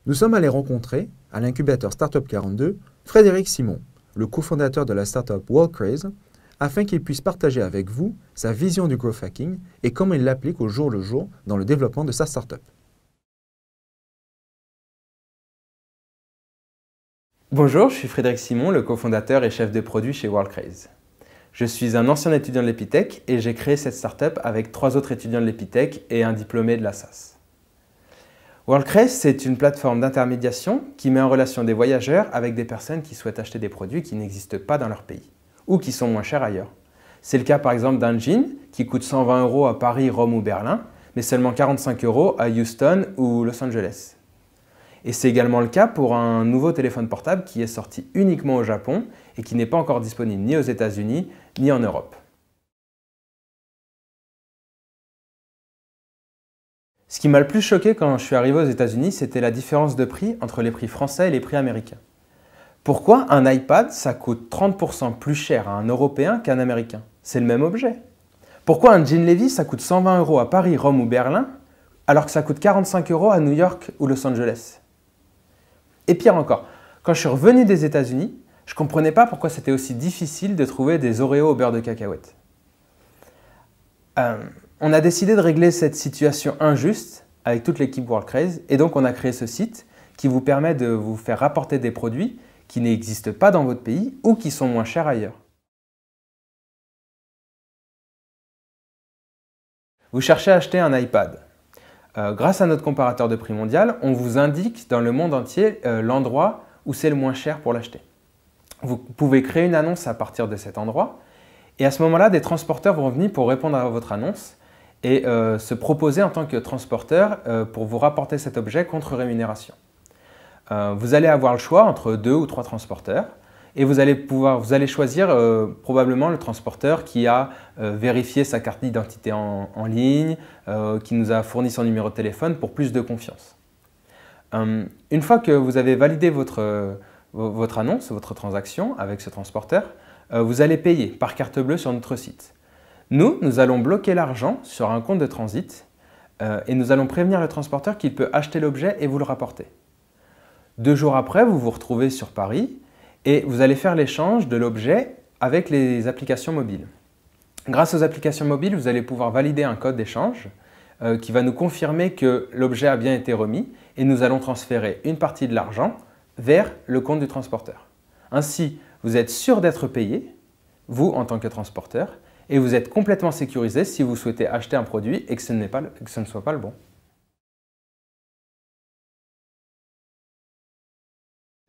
Nous sommes allés rencontrer, à l'incubateur Startup 42, Frédéric Simon, le cofondateur de la startup WorldCraze, afin qu'il puisse partager avec vous sa vision du growth hacking et comment il l'applique au jour le jour dans le développement de sa startup. Bonjour, je suis Frédéric Simon, le cofondateur et chef de produit chez WorldCraze. Je suis un ancien étudiant de l'Epitech et j'ai créé cette startup avec 3 autres étudiants de l'Epitech et un diplômé de la SAS. WorldCraze, c'est une plateforme d'intermédiation qui met en relation des voyageurs avec des personnes qui souhaitent acheter des produits qui n'existent pas dans leur pays ou qui sont moins chers ailleurs. C'est le cas par exemple d'un jean qui coûte 120 € à Paris, Rome ou Berlin, mais seulement 45 € à Houston ou Los Angeles. Et c'est également le cas pour un nouveau téléphone portable qui est sorti uniquement au Japon et qui n'est pas encore disponible ni aux États-Unis ni en Europe. Ce qui m'a le plus choqué quand je suis arrivé aux États-Unis, c'était la différence de prix entre les prix français et les prix américains. Pourquoi un iPad, ça coûte 30% plus cher à un Européen qu'à un Américain? C'est le même objet. Pourquoi un jean Levi's, ça coûte 120 € à Paris, Rome ou Berlin, alors que ça coûte 45 € à New York ou Los Angeles? Et pire encore, quand je suis revenu des États-Unis, je ne comprenais pas pourquoi c'était aussi difficile de trouver des Oreos au beurre de cacahuète. On a décidé de régler cette situation injuste avec toute l'équipe WorldCraze et donc on a créé ce site qui vous permet de vous faire rapporter des produits qui n'existent pas dans votre pays ou qui sont moins chers ailleurs. Vous cherchez à acheter un iPad. Grâce à notre comparateur de prix mondial, on vous indique dans le monde entier l'endroit où c'est le moins cher pour l'acheter. Vous pouvez créer une annonce à partir de cet endroit et à ce moment-là, des transporteurs vont venir pour répondre à votre annonce et se proposer en tant que transporteur pour vous rapporter cet objet contre rémunération. Vous allez avoir le choix entre 2 ou 3 transporteurs et vous allez choisir probablement le transporteur qui a vérifié sa carte d'identité en ligne, qui nous a fourni son numéro de téléphone pour plus de confiance. Une fois que vous avez validé votre annonce, votre transaction avec ce transporteur, vous allez payer par carte bleue sur notre site. Nous allons bloquer l'argent sur un compte de transit et nous allons prévenir le transporteur qu'il peut acheter l'objet et vous le rapporter. 2 jours après, vous vous retrouvez sur Paris et vous allez faire l'échange de l'objet avec les applications mobiles. Grâce aux applications mobiles, vous allez pouvoir valider un code d'échange qui va nous confirmer que l'objet a bien été remis et nous allons transférer une partie de l'argent vers le compte du transporteur. Ainsi, vous êtes sûr d'être payé, vous en tant que transporteur, et vous êtes complètement sécurisé si vous souhaitez acheter un produit et que ce ne soit pas le bon.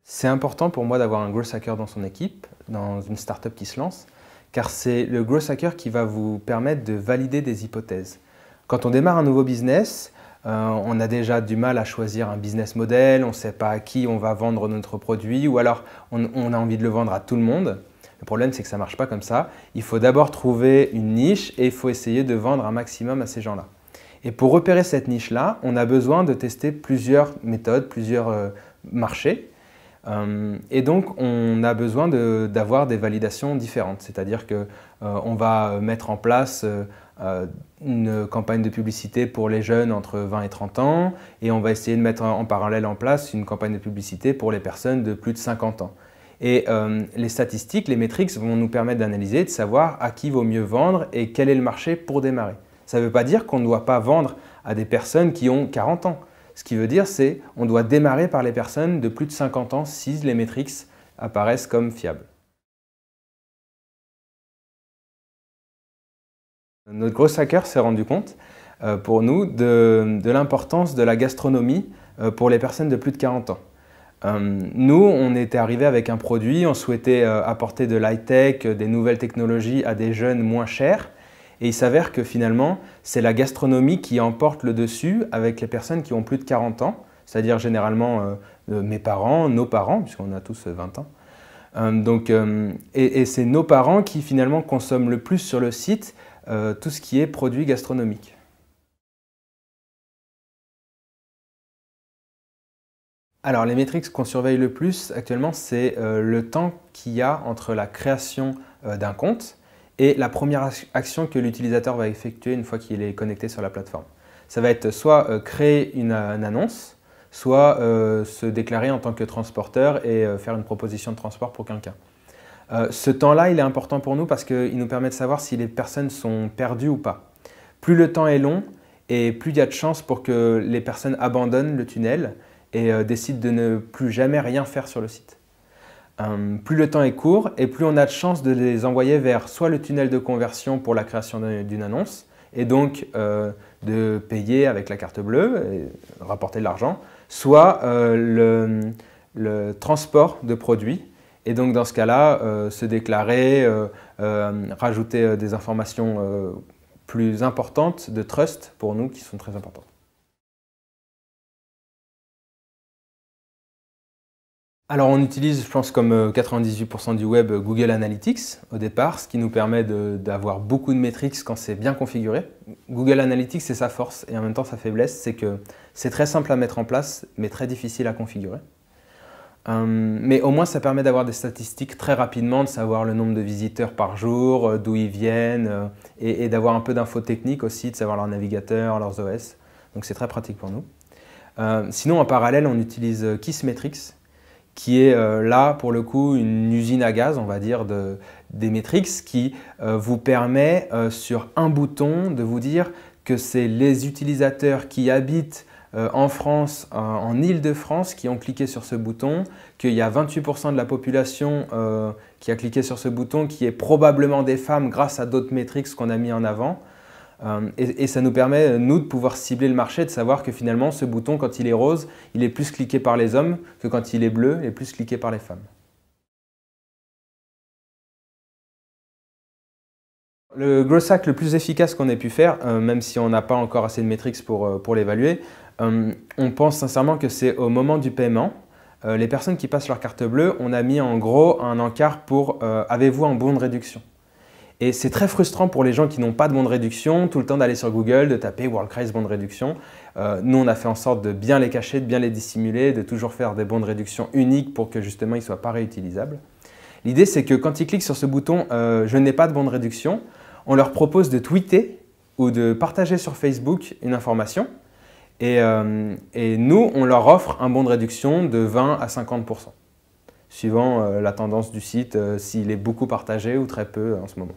C'est important pour moi d'avoir un growth hacker dans son équipe, dans une startup qui se lance, car c'est le growth hacker qui va vous permettre de valider des hypothèses. Quand on démarre un nouveau business, on a déjà du mal à choisir un business model, on ne sait pas à qui on va vendre notre produit ou alors on a envie de le vendre à tout le monde. Le problème, c'est que ça ne marche pas comme ça. Il faut d'abord trouver une niche et il faut essayer de vendre un maximum à ces gens-là. Et pour repérer cette niche-là, on a besoin de tester plusieurs méthodes, plusieurs marchés. Et donc, on a besoin d'avoir des validations différentes. C'est-à-dire qu'on va mettre en place une campagne de publicité pour les jeunes entre 20 et 30 ans et on va essayer de mettre en parallèle en place une campagne de publicité pour les personnes de plus de 50 ans. Et les statistiques, les métriques vont nous permettre d'analyser, de savoir à qui vaut mieux vendre et quel est le marché pour démarrer. Ça ne veut pas dire qu'on ne doit pas vendre à des personnes qui ont 40 ans. Ce qui veut dire, c'est qu'on doit démarrer par les personnes de plus de 50 ans si les métriques apparaissent comme fiables. Notre growth hacker s'est rendu compte pour nous de l'importance de la gastronomie pour les personnes de plus de 40 ans. Nous, on était arrivé avec un produit, on souhaitait apporter de l'high-tech, des nouvelles technologies à des jeunes moins chers. Et il s'avère que finalement, c'est la gastronomie qui emporte le dessus avec les personnes qui ont plus de 40 ans, c'est-à-dire généralement mes parents, nos parents, puisqu'on a tous 20 ans. Et c'est nos parents qui finalement consomment le plus sur le site tout ce qui est produits gastronomiques. Alors les métriques qu'on surveille le plus actuellement, c'est le temps qu'il y a entre la création d'un compte et la première action que l'utilisateur va effectuer une fois qu'il est connecté sur la plateforme. Ça va être soit créer une annonce, soit se déclarer en tant que transporteur et faire une proposition de transport pour quelqu'un. Ce temps-là, il est important pour nous parce qu'il nous permet de savoir si les personnes sont perdues ou pas. Plus le temps est long et plus il y a de chances pour que les personnes abandonnent le tunnel et décident de ne plus jamais rien faire sur le site. Plus le temps est court et plus on a de chances de les envoyer vers soit le tunnel de conversion pour la création d'une annonce et donc de payer avec la carte bleue et rapporter de l'argent, soit le transport de produits. Et donc dans ce cas-là, se déclarer, rajouter des informations plus importantes de trust pour nous qui sont très importantes. Alors on utilise, je pense comme 98% du web, Google Analytics au départ, ce qui nous permet d'avoir beaucoup de métriques quand c'est bien configuré. Google Analytics, c'est sa force et en même temps sa faiblesse, c'est que c'est très simple à mettre en place mais très difficile à configurer. Mais au moins ça permet d'avoir des statistiques très rapidement, de savoir le nombre de visiteurs par jour, d'où ils viennent et d'avoir un peu d'infos techniques aussi, de savoir leur navigateur, leurs OS. Donc c'est très pratique pour nous. Sinon en parallèle on utilise Kissmetrics, qui est là pour le coup une usine à gaz, on va dire, des métriques qui vous permet sur un bouton de vous dire que c'est les utilisateurs qui habitent en France, en Île-de-France, qui ont cliqué sur ce bouton, qu'il y a 28% de la population qui a cliqué sur ce bouton, qui est probablement des femmes grâce à d'autres métriques qu'on a mis en avant. Et ça nous permet, nous, de pouvoir cibler le marché, de savoir que finalement, ce bouton, quand il est rose, il est plus cliqué par les hommes que quand il est bleu, il est plus cliqué par les femmes. Le growth hack le plus efficace qu'on ait pu faire, même si on n'a pas encore assez de métriques pour l'évaluer, on pense sincèrement que c'est au moment du paiement. Les personnes qui passent leur carte bleue, on a mis en gros un encart pour « Avez-vous un bon de réduction ?» Et c'est très frustrant pour les gens qui n'ont pas de bon de réduction, tout le temps d'aller sur Google, de taper WorldCraze bon de réduction. Nous, on a fait en sorte de bien les cacher, de bien les dissimuler, de toujours faire des bons de réduction uniques pour que justement ils ne soient pas réutilisables. L'idée, c'est que quand ils cliquent sur ce bouton « Je n'ai pas de bon de réduction », on leur propose de tweeter ou de partager sur Facebook une information. Et nous, on leur offre un bon de réduction de 20 à 50%, suivant la tendance du site, s'il est beaucoup partagé ou très peu en ce moment.